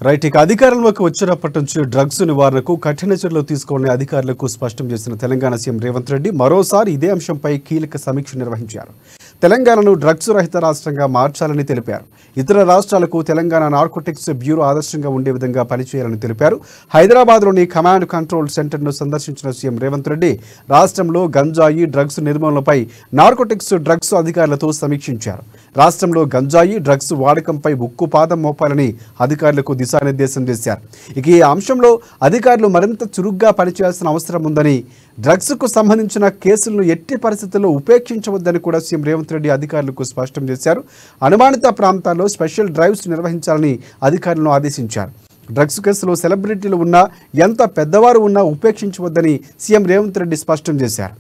Right ఇక అధికారంలోకి వచ్చినప్పటి నుంచి డ్రగ్స్ నివారణకు కఠిన చర్యలు తీసుకోవాలని అధికారులకు స్పష్టం చేసిన తెలంగాణ సీఎం రేవంత్ రెడ్డి మరోసారి ఇదే అంశంపై కీలక సమీక్ష నిర్వహించారు. తెలంగాణను డ్రగ్స్ రహిత రాష్ట్రంగా మార్చాలని తెలిపారు. ఇతర రాష్ట్రాలకు తెలంగాణ నార్కోటిక్స్ బ్యూరో ఆదర్శంగా ఉండే విధంగా పనిచేయాలని తెలిపారు. హైదరాబాద్లోని కమాండ్ కంట్రోల్ సెంటర్ను సందర్శించిన సీఎం రేవంత్ రెడ్డి రాష్ట్రంలో గంజాయి డ్రగ్స్ నిర్మూలనపై నార్కోటిక్స్ డ్రగ్స్ అధికారులతో సమీక్షించారు. రాష్ట్రంలో గంజాయి డ్రగ్స్ వాడకంపై ఉక్కుపాదం మోపాలని అధికారులకు దిశానిర్దేశం చేశారు. ఇక ఈ అంశంలో అధికారులు మరింత చురుగ్గా పనిచేయాల్సిన అవసరం ఉందని, డ్రగ్స్కు సంబంధించిన కేసులను ఎట్టి పరిస్థితుల్లో ఉపేక్షించవద్దని కూడా సీఎం రేవంత్ రెడ్డి అధికారులకు స్పష్టం చేశారు. అనుమానిత ప్రాంతాల్లో స్పెషల్ డ్రైవ్స్ నిర్వహించాలని అధికారులను ఆదేశించారు. డ్రగ్స్ కేసులో సెలబ్రిటీలు ఉన్నా, ఎంత పెద్దవారు ఉన్నా ఉపేక్షించవద్దని సీఎం రేవంత్ రెడ్డి స్పష్టం చేశారు.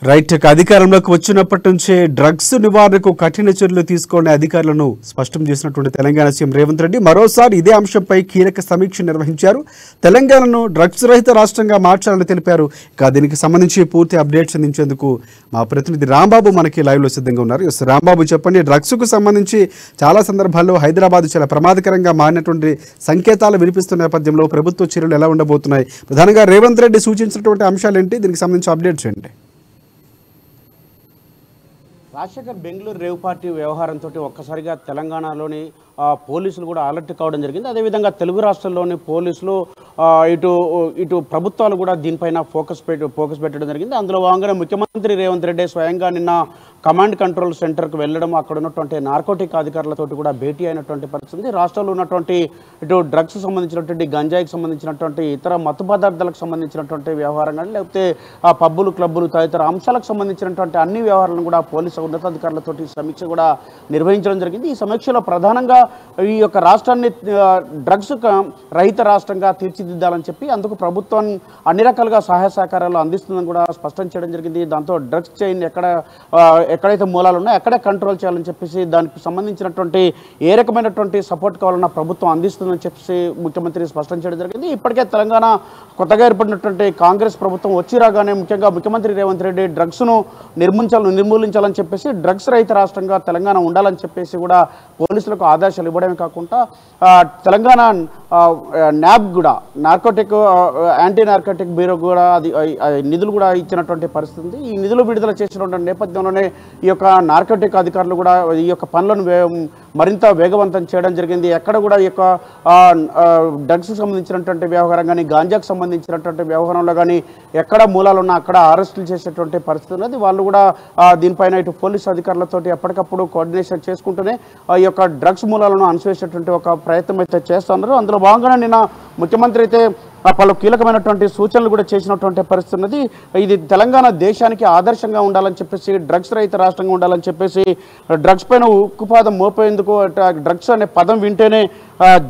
రైట్ అధికారంలోకి వచ్చినప్పటి నుంచే డ్రగ్స్ నివారణకు కఠిన చర్యలు తీసుకోవాలని అధికారులను స్పష్టం చేసినటువంటి తెలంగాణ సీఎం రేవంత్ రెడ్డి మరోసారి ఇదే అంశంపై కీలక సమీక్ష నిర్వహించారు. తెలంగాణను డ్రగ్స్ రహిత రాష్ట్రంగా మార్చాలని తెలిపారు. ఇక దీనికి సంబంధించి పూర్తి అప్డేట్స్ అందించేందుకు మా ప్రతినిధి రాంబాబు మనకి లైవ్లో సిద్ధంగా ఉన్నారు. ఎస్ రాంబాబు, చెప్పండి. డ్రగ్స్కు సంబంధించి చాలా సందర్భాల్లో హైదరాబాద్ చాలా ప్రమాదకరంగా మారినటువంటి సంకేతాలు వినిపిస్తున్న నేపథ్యంలో ప్రభుత్వ చర్యలు ఎలా ఉండబోతున్నాయి? ప్రధానంగా రేవంత్ రెడ్డి సూచించినటువంటి అంశాలు ఏంటి? దీనికి సంబంధించి అప్డేట్స్ ఏంటి? రాజశేఖర్ బెంగళూరు రేవ్ పార్టీ వ్యవహారంతో ఒక్కసారిగా తెలంగాణలోని పోలీసులు కూడా అలర్ట్ కావడం జరిగింది. అదేవిధంగా తెలుగు రాష్ట్రాల్లోని పోలీసులు ఇటు ప్రభుత్వాలు కూడా దీనిపైన ఫోకస్ పెట్టడం జరిగింది. అందులో భాగంగానే ముఖ్యమంత్రి రేవంత్ రెడ్డి స్వయంగా నిన్న కమాండ్ కంట్రోల్ సెంటర్కు వెళ్ళడం, అక్కడ ఉన్నటువంటి నార్కోటిక్ అధికారులతో కూడా భేటీ అయినటువంటి పరిస్థితి. రాష్ట్రంలో ఉన్నటువంటి ఇటు డ్రగ్స్ సంబంధించినటువంటి, గంజాయికి సంబంధించినటువంటి, ఇతర మత్తు పదార్థాలకు సంబంధించినటువంటి వ్యవహారం కానీ, లేకపోతే పబ్బులు, క్లబ్బులు తదితర అంశాలకు సంబంధించినటువంటి అన్ని వ్యవహారాలను కూడా పోలీసు ఉన్నతాధికారులతో సమీక్ష కూడా నిర్వహించడం జరిగింది. ఈ సమీక్షలో ప్రధానంగా ఈ యొక్క రాష్ట్రాన్ని డ్రగ్స్ రహిత రాష్ట్రంగా తీర్చిదిద్దాలని చెప్పి అందుకు ప్రభుత్వం అన్ని రకాలుగా సహాయ సహకారాలు అందిస్తుందని కూడా స్పష్టం చేయడం జరిగింది. దాంతో డ్రగ్స్ చైన్ ఎక్కడైతే మూలాలు ఉన్నాయో అక్కడే కంట్రోల్ చేయాలని చెప్పేసి, దానికి సంబంధించినటువంటి ఏ రకమైనటువంటి సపోర్ట్ కావాలన్నా ప్రభుత్వం అందిస్తుందని చెప్పేసి ముఖ్యమంత్రి స్పష్టం చేయడం జరిగింది. ఇప్పటికే తెలంగాణ కొత్తగా ఏర్పడినటువంటి కాంగ్రెస్ ప్రభుత్వం వచ్చి రాగానే ముఖ్యంగా ముఖ్యమంత్రి రేవంత్ రెడ్డి డ్రగ్స్ను నిర్మూలించాలని చెప్పేసి, డ్రగ్స్ రహిత రాష్ట్రంగా తెలంగాణ ఉండాలని చెప్పేసి కూడా పోలీసులకు ఆదేశాలు ఇవ్వడమే కాకుండా తెలంగాణ న్యాబ్ కూడా యాంటీ నార్కోటిక్ బ్యూరో కూడా నిధులు కూడా ఇచ్చినటువంటి పరిస్థితి ఉంది. ఈ నిధులు విడుదల చేసినటువంటి నేపథ్యంలోనే ఈ యొక్క నార్కోటిక్ అధికారులు కూడా ఈ యొక్క పనులను మరింత వేగవంతం చేయడం జరిగింది. ఎక్కడ కూడా ఈ యొక్క డ్రగ్స్కి సంబంధించినటువంటి వ్యవహారం కానీ, గాంజాకు సంబంధించినటువంటి వ్యవహారంలో కానీ ఎక్కడ మూలాలు ఉన్నా అక్కడ అరెస్టులు చేసేటువంటి పరిస్థితి ఉన్నది. వాళ్ళు కూడా దీనిపైన ఇటు పోలీసు అధికారులతో ఎప్పటికప్పుడు కోఆర్డినేషన్ చేసుకుంటూనే ఈ యొక్క డ్రగ్స్ మూలాలను అణచివేసేటువంటి ఒక ప్రయత్నం అయితే చేస్తున్నారు. అందులో భాగంగానే నిన్న ముఖ్యమంత్రి అయితే పలు కీలకమైనటువంటి సూచనలు కూడా చేసినటువంటి పరిస్థితి ఉన్నది. ఇది తెలంగాణ దేశానికి ఆదర్శంగా ఉండాలని చెప్పేసి, డ్రగ్స్ రహిత రాష్ట్రంగా ఉండాలని చెప్పేసి, డ్రగ్స్ పైన ఉక్కుపాదం మోపేందుకు డ్రగ్స్ అనే పదం వింటేనే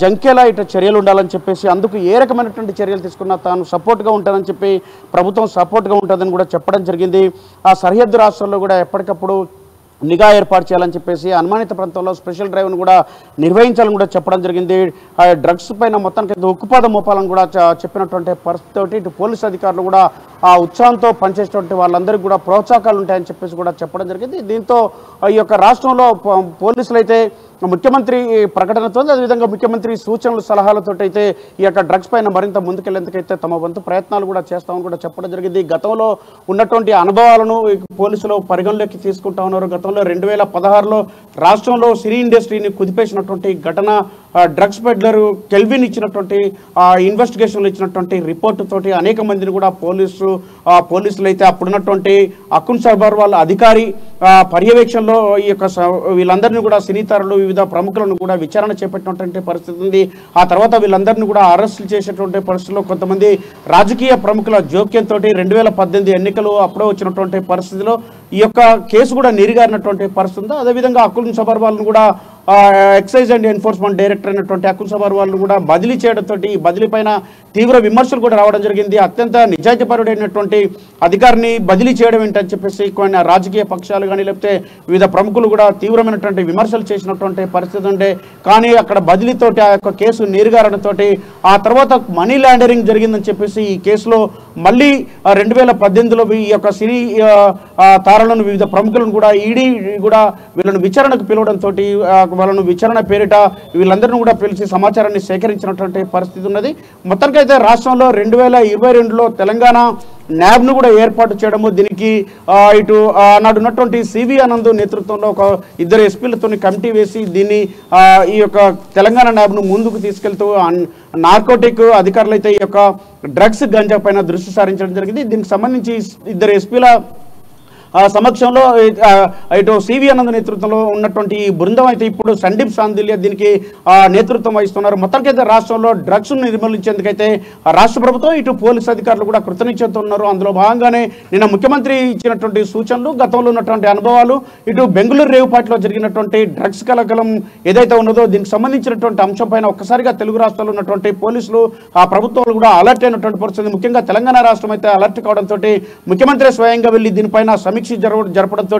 జంకేలా ఇటు చర్యలు ఉండాలని చెప్పేసి, అందుకు ఏ రకమైనటువంటి చర్యలు తీసుకున్నా తాను సపోర్ట్గా ఉంటానని చెప్పి, ప్రభుత్వం సపోర్ట్గా ఉంటుందని కూడా చెప్పడం జరిగింది. ఆ సరిహద్దు రాష్ట్రాల్లో కూడా ఎప్పటికప్పుడు నిఘా ఏర్పాటు చేయాలని చెప్పేసి, అనుమానిత ప్రాంతంలో స్పెషల్ డ్రైవ్ను కూడా నిర్వహించాలని కూడా చెప్పడం జరిగింది. డ్రగ్స్ పైన మొత్తానికి ఉక్కుపాదం మోపాలని కూడా చెప్పినటువంటి పరిస్థితితోటి ఇటు పోలీసు అధికారులు కూడా ఆ ఉత్సాహంతో పనిచేసేటువంటి వాళ్ళందరికీ కూడా ప్రోత్సాహకాలు ఉంటాయని చెప్పేసి కూడా చెప్పడం జరిగింది. దీంతో ఈ యొక్క రాష్ట్రంలో పోలీసులు అయితే ముఖ్యమంత్రి ప్రకటనతో, అదేవిధంగా ముఖ్యమంత్రి సూచనలు సలహాలతో అయితే ఈ యొక్క డ్రగ్స్ పైన మరింత ముందుకెళ్లేందుకైతే తమ వంతు ప్రయత్నాలు కూడా చేస్తామని కూడా చెప్పడం జరిగింది. గతంలో ఉన్నటువంటి అనుభవాలను పోలీసులు పరిగణలోకి తీసుకుంటా ఉన్నారు. గతంలో 2016లో రాష్ట్రంలో సినీ ఇండస్ట్రీని కుదిపేసినటువంటి ఘటన, డ్రగ్స్ పెడ్లర్ కెల్విన్ ఇచ్చినటువంటి ఇన్వెస్టిగేషన్లు ఇచ్చినటువంటి రిపోర్టు తోటి అనేక మందిని కూడా పోలీసులు అయితే అప్పుడున్నటువంటి అకున్ సబర్వాల్ అధికారి పర్యవేక్షణలో ఈ యొక్క వీళ్ళందరినీ కూడా సినీతారులు, వివిధ ప్రముఖులను కూడా విచారణ చేపట్టినటువంటి పరిస్థితి ఉంది. ఆ తర్వాత వీళ్ళందరినీ కూడా అరెస్టులు చేసేటువంటి పరిస్థితుల్లో కొంతమంది రాజకీయ ప్రముఖుల జోక్యంతో 2018 ఎన్నికలు అప్పుడే వచ్చినటువంటి పరిస్థితిలో ఈ యొక్క కేసు కూడా నీరుగారినటువంటి పరిస్థితి ఉంది. అదేవిధంగా అకున్ సబర్వాల్ను కూడా ఎక్సైజ్ అండ్ ఎన్ఫోర్స్మెంట్ డైరెక్టర్ అయినటువంటి అకుల్ సవార్ వాళ్ళు కూడా బదిలీ చేయడంతో ఈ బదిలీ పైన తీవ్ర విమర్శలు కూడా రావడం జరిగింది. అత్యంత నిజాయితీపరుడైనటువంటి అధికారిని బదిలీ చేయడం ఏంటని చెప్పేసి కొన్ని రాజకీయ పక్షాలు కానీ లేకపోతే వివిధ ప్రముఖులు కూడా తీవ్రమైనటువంటి విమర్శలు చేసినటువంటి పరిస్థితి ఉండే. కానీ అక్కడ బదిలీతోటి ఆ యొక్క కేసు నీరుగారడంతో ఆ తర్వాత మనీ లాండరింగ్ జరిగిందని చెప్పేసి ఈ కేసులో మళ్ళీ 2018లో ఈ యొక్క సినీ తారలను వివిధ ప్రముఖులను కూడా ఈడీ కూడా వీళ్ళను విచారణకు పిలవడంతో వాళ్ళను విచారణ పేరిట వీళ్ళందరినీ కూడా పిలిచి సమాచారాన్ని సేకరించినటువంటి పరిస్థితి ఉన్నది. మొత్తానికైతే రాష్ట్రంలో 2022లో తెలంగాణ న్యాబ్ను కూడా ఏర్పాటు చేయడము, దీనికి ఇటు ఆనాడు ఉన్నటువంటి సివి ఆనంద్ నేతృత్వంలో ఒక 2 ఎస్పీలతో కమిటీ వేసి దీన్ని ఈ యొక్క తెలంగాణ న్యాబ్ను ముందుకు తీసుకెళ్తూ నార్కోటిక్ అధికారులు అయితే ఈ యొక్క డ్రగ్స్ గంజా పైన దృష్టి సారించడం జరిగింది. దీనికి సంబంధించి 2 ఎస్పీల సమక్షంలో ఇటు సివి ఆనంద్ నేతృత్వంలో ఉన్నటువంటి ఈ బృందం అయితే ఇప్పుడు సందీప్ సాందిల్య దీనికి నేతృత్వం వహిస్తున్నారు. మొత్తానికైతే రాష్ట్రంలో డ్రగ్స్ నిర్మూలించేందుకైతే రాష్ట్ర ప్రభుత్వం ఇటు పోలీసు అధికారులు కూడా కృతనిశ్చయంతో ఉన్నారు. అందులో భాగంగానే నిన్న ముఖ్యమంత్రి ఇచ్చినటువంటి సూచనలు, గతంలో ఉన్నటువంటి అనుభవాలు, ఇటు బెంగళూరు రేవుపాటిలో జరిగినటువంటి డ్రగ్స్ కలకలం ఏదైతే ఉన్నదో దీనికి సంబంధించినటువంటి అంశం పైన ఒక్కసారిగా తెలుగు రాష్ట్రాల్లో ఉన్నటువంటి పోలీసులు ఆ ప్రభుత్వాలు కూడా అలర్ట్ అయినటువంటి పరిస్థితి. ముఖ్యంగా తెలంగాణ రాష్ట్రం అయితే అలర్ట్ కావడంతో ముఖ్యమంత్రి స్వయంగా వెళ్ళి దీనిపైన సమీక్ష జరపడంతో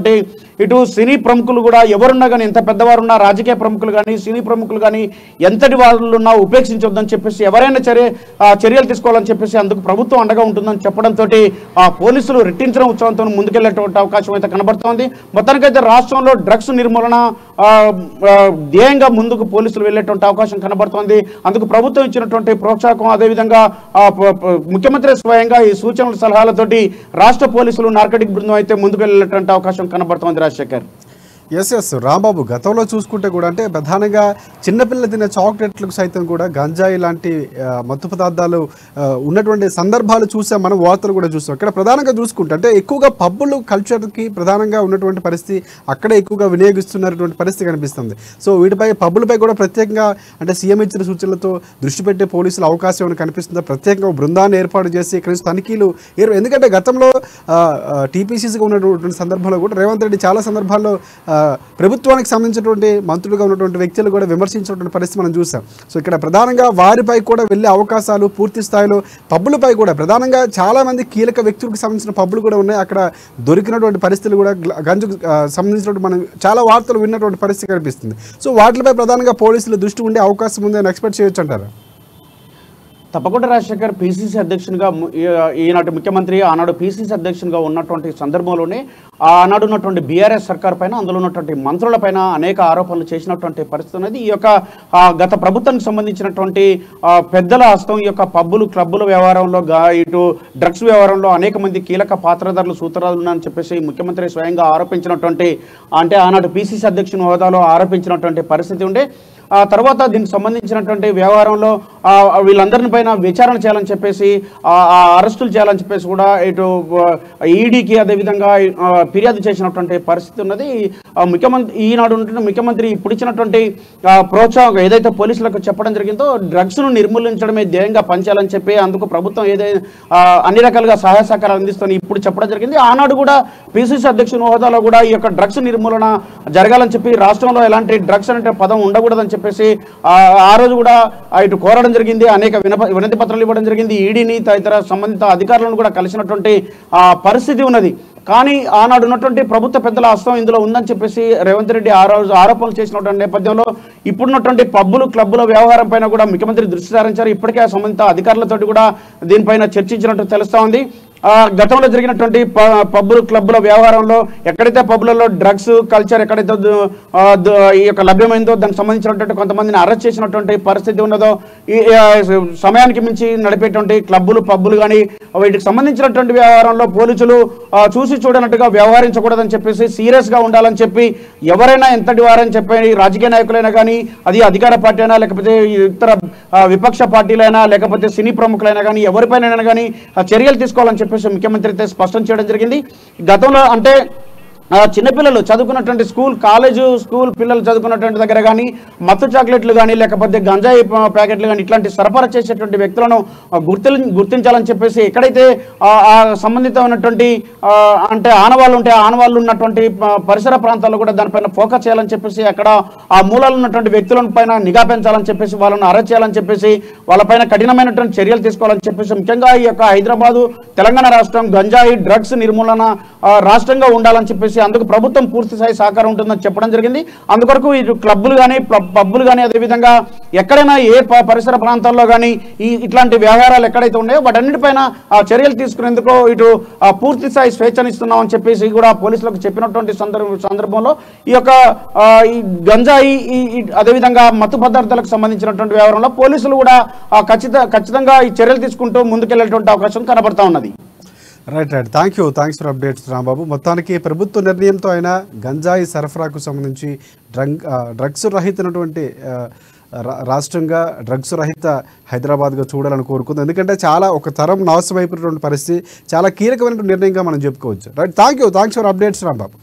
ఇటు సినీ ప్రముఖులు కూడా ఎవరున్నా కానీ, ఎంత పెద్దవారున్నా, రాజకీయ ప్రముఖులు కానీ సినీ ప్రముఖులు కానీ ఎంతటి వాళ్ళున్నా ఉపేక్షించొద్దని చెప్పేసి, ఎవరైనా చర్యలు తీసుకోవాలని చెప్పేసి అందుకు ప్రభుత్వం అండగా ఉంటుందని చెప్పడంతో ఆ పోలీసులు రెట్టించిన ఉత్సవంతో ముందుకెళ్లేటువంటి అవకాశం అయితే కనబడుతోంది. మొత్తానికైతే రాష్ట్రంలో డ్రగ్స్ నిర్మూలన ధ్యేయంగా ముందుకు పోలీసులు వెళ్లేటువంటి అవకాశం కనబడుతోంది. అందుకు ప్రభుత్వం ఇచ్చినటువంటి ప్రోత్సాహం, అదేవిధంగా ముఖ్యమంత్రి స్వయంగా ఈ సూచనల సలహాలతోటి రాష్ట్ర పోలీసులు నార్కటిక్ బృందం అయితే ముందుకు వెళ్ళేటువంటి అవకాశం కనబడుతోంది. రాజశేఖర్. ఎస్ రాంబాబు, గతంలో చూసుకుంటే కూడా అంటే ప్రధానంగా చిన్నపిల్లలు తినే చాక్లెట్లకు సైతం కూడా గంజాయి లాంటి మత్తు పదార్థాలు ఉన్నటువంటి సందర్భాలు చూసాం, మనం వార్తలు కూడా చూసాం. ఇక్కడ ప్రధానంగా చూసుకుంటే అంటే ఎక్కువగా పబ్బులు కల్చర్కి ప్రధానంగా ఉన్నటువంటి పరిస్థితి, అక్కడే ఎక్కువగా వినియోగిస్తున్నటువంటి పరిస్థితి కనిపిస్తుంది. సో వీటిపై పబ్బులపై కూడా ప్రత్యేకంగా అంటే సీఎం ఇచ్చిన సూచనలతో దృష్టి పెట్టే పోలీసులు అవకాశం ఏమైనా కనిపిస్తుందా? ప్రత్యేకంగా బృందాన్ని ఏర్పాటు చేసి ఇక్కడ తనిఖీలు ఎందుకంటే గతంలో టీపీసీసీగా ఉన్నటువంటి సందర్భంలో కూడా రేవంత్ రెడ్డి చాలా సందర్భాల్లో ప్రభుత్వానికి సంబంధించినటువంటి మంత్రులుగా ఉన్నటువంటి వ్యక్తులు కూడా విమర్శించినటువంటి పరిస్థితి మనం చూసాం. సో ఇక్కడ ప్రధానంగా వారిపై కూడా వెళ్ళే అవకాశాలు పూర్తి స్థాయిలో పబ్బులపై కూడా ప్రధానంగా చాలామంది కీలక వ్యక్తులకు సంబంధించిన పబ్బులు కూడా ఉన్నాయి. అక్కడ దొరికినటువంటి పరిస్థితులు కూడా గంజుకు సంబంధించినటువంటి మనం చాలా వార్తలు విన్నటువంటి పరిస్థితి కనిపిస్తుంది. సో వాటిపై ప్రధానంగా పోలీసులు దృష్టి ఉండే అవకాశం ఉందని ఎక్స్పెక్ట్ చేయొచ్చు అంటారా? తప్పకుండా రాజశేఖర్, పీసీసీ అధ్యక్షునిగా ఈనాటి ముఖ్యమంత్రి ఆనాడు పీసీసీ అధ్యక్షునిగా ఉన్నటువంటి సందర్భంలోనే ఆనాడు ఉన్నటువంటి బీఆర్ఎస్ సర్కార్ పైన, అందులో ఉన్నటువంటి మంత్రుల పైన అనేక ఆరోపణలు చేసినటువంటి పరిస్థితి ఉన్నది. ఈ యొక్క గత ప్రభుత్వానికి సంబంధించినటువంటి పెద్దల హస్తం ఈ యొక్క పబ్బులు క్లబ్బుల వ్యవహారంలో, ఇటు డ్రగ్స్ వ్యవహారంలో అనేక మంది కీలక పాత్రధారులు సూత్రధారులు ఉన్నారని చెప్పేసి ముఖ్యమంత్రి స్వయంగా ఆరోపించినటువంటి, అంటే ఆనాడు పీసీసీ అధ్యక్షుని హోదాలో ఆరోపించినటువంటి పరిస్థితి ఉండే. ఆ తర్వాత దీనికి సంబంధించినటువంటి వ్యవహారంలో వీళ్ళందరిని పైన విచారణ చేయాలని చెప్పేసి, అరెస్టులు చేయాలని చెప్పేసి కూడా ఇటు ఈడీకి అదేవిధంగా ఫిర్యాదు చేసినటువంటి పరిస్థితి ఉన్నది. ఈనాడు ఉంటున్న ముఖ్యమంత్రి ఇప్పుడు ఇచ్చినటువంటి ప్రోత్సాహం ఏదైతే పోలీసులకు చెప్పడం జరిగిందో, డ్రగ్స్ను నిర్మూలించడమే ధ్యేయంగా పనిచేయాలని చెప్పి అందుకు ప్రభుత్వం ఏదైతే అన్ని రకాలుగా సహాయ సహకారాలు అందిస్తుంది ఇప్పుడు చెప్పడం జరిగింది. ఆనాడు కూడా పీసీసీ అధ్యక్షుని హోదాలో కూడా ఈ యొక్క డ్రగ్స్ నిర్మూలన జరగాలని చెప్పి, రాష్ట్రంలో ఎలాంటి డ్రగ్స్ అంటే పదం ఉండకూడదని చెప్పేసి ఆ రోజు కూడా ఇటు కోరడం జరిగింది. అనేక వినతి పత్రాలు ఇవ్వడం జరిగింది. ఈడీని తదితర సంబంధిత అధికారులను కూడా కలిసినటువంటి పరిస్థితి ఉన్నది. కానీ ఆనాడు ఉన్నటువంటి ప్రభుత్వ పెద్దల హస్తం ఇందులో ఉందని చెప్పేసి రేవంత్ రెడ్డి ఆ రోజు ఆరోపణలు చేసినటువంటి నేపథ్యంలో ఇప్పుడున్నటువంటి పబ్బులు క్లబ్బుల వ్యవహారం పైన కూడా ముఖ్యమంత్రి దృష్టి సారించారు. ఇప్పటికే సంబంధిత అధికారులతో కూడా దీనిపైన చర్చించినట్టు తెలుస్తా ఉంది. గతంలో జరిగినటువంటి పబ్బులు క్లబ్బుల వ్యవహారంలో ఎక్కడైతే పబ్బులలో డ్రగ్స్ కల్చర్ ఎక్కడైతే ఈ యొక్క లభ్యమైందో దానికి సంబంధించినటువంటి కొంతమందిని అరెస్ట్ చేసినటువంటి పరిస్థితి ఉన్నదో, ఈ సమయానికి మించి నడిపేటువంటి క్లబ్బులు పబ్బులు కానీ వీటికి సంబంధించినటువంటి వ్యవహారంలో పోలీసులు చూసి చూడనట్టుగా వ్యవహరించకూడదని చెప్పేసి, సీరియస్గా ఉండాలని చెప్పి, ఎవరైనా ఎంతటి వారని చెప్పి రాజకీయ నాయకులైనా కానీ, అది అధికార పార్టీ అయినా లేకపోతే ఇతర విపక్ష పార్టీలైనా లేకపోతే సినీ ప్రముఖులైనా కానీ ఎవరిపైన కానీ చర్యలు తీసుకోవాలని చెప్పి ముఖ్యమంత్రి అయితే స్పష్టం చేయడం జరిగింది. గతంలో అంటే చిన్నపిల్లలు చదువుకున్నటువంటి స్కూల్ పిల్లలు చదువుకున్నటువంటి దగ్గర కానీ మత్తు చాక్లెట్లు కానీ లేకపోతే గంజాయి ప్యాకెట్లు కానీ ఇట్లాంటి సరఫరా చేసేటువంటి వ్యక్తులను గుర్తించాలని చెప్పేసి ఎక్కడైతే ఆ సంబంధితమైనటువంటి అంటే ఆనవాళ్ళు ఉంటే ఆనవాళ్ళు ఉన్నటువంటి పరిసర ప్రాంతాల్లో కూడా దానిపైన ఫోకస్ చేయాలని చెప్పేసి అక్కడ ఆ మూలాలు ఉన్నటువంటి వ్యక్తుల పైన నిఘా పెంచాలని చెప్పేసి వాళ్ళను అరెస్ట్ చేయాలని చెప్పేసి వాళ్ళపైన కఠినమైనటువంటి చర్యలు తీసుకోవాలని చెప్పేసి ముఖ్యంగా ఈ యొక్క హైదరాబాదు తెలంగాణ రాష్ట్రం గంజాయి డ్రగ్స్ నిర్మూలన రాష్ట్రంగా ఉండాలని చెప్పేసి అందుకు ప్రభుత్వం పూర్తి స్థాయి సహకారం ఉంటుందని చెప్పడం జరిగింది. అందుకొరకు ఇటు క్లబ్బులు కానీ పబ్బులు కానీ అదేవిధంగా ఎక్కడైనా ఏ పరిసర ప్రాంతాల్లో కానీ ఇట్లాంటి వ్యవహారాలు ఎక్కడైతే ఉన్నాయో వాటన్నిటిపైన చర్యలు తీసుకునేందుకు ఇటు పూర్తి స్థాయి స్వేచ్ఛనిస్తున్నామని చెప్పేసి కూడా పోలీసులకు చెప్పినటువంటి సందర్భంలో ఈ యొక్క ఈ గంజాయి అదేవిధంగా మత్తు పదార్థాలకు సంబంధించినటువంటి వ్యవహారంలో పోలీసులు కూడా ఖచ్చితంగా ఈ చర్యలు తీసుకుంటూ ముందుకెళ్లేటువంటి అవకాశం కనబడతా ఉన్నది. Right thanks for updates Rambabu. మొత్తానికి ప్రభుత్వ నిర్ణయంతో అయినా గంజాయి సరఫరాకు సంబంధించి డ్రగ్స్ రహితమైనటువంటి రాష్ట్రంగా డ్రగ్స్ రహిత హైదరాబాద్గా చూడాలని కోరుకుంది. ఎందుకంటే చాలా ఒక తరం నాశమైపోయినటువంటి పరిస్థితి, చాలా కీలకమైనటువంటి నిర్ణయంగా మనం చెప్పుకోవచ్చు. Right thanks for updates Rambabu.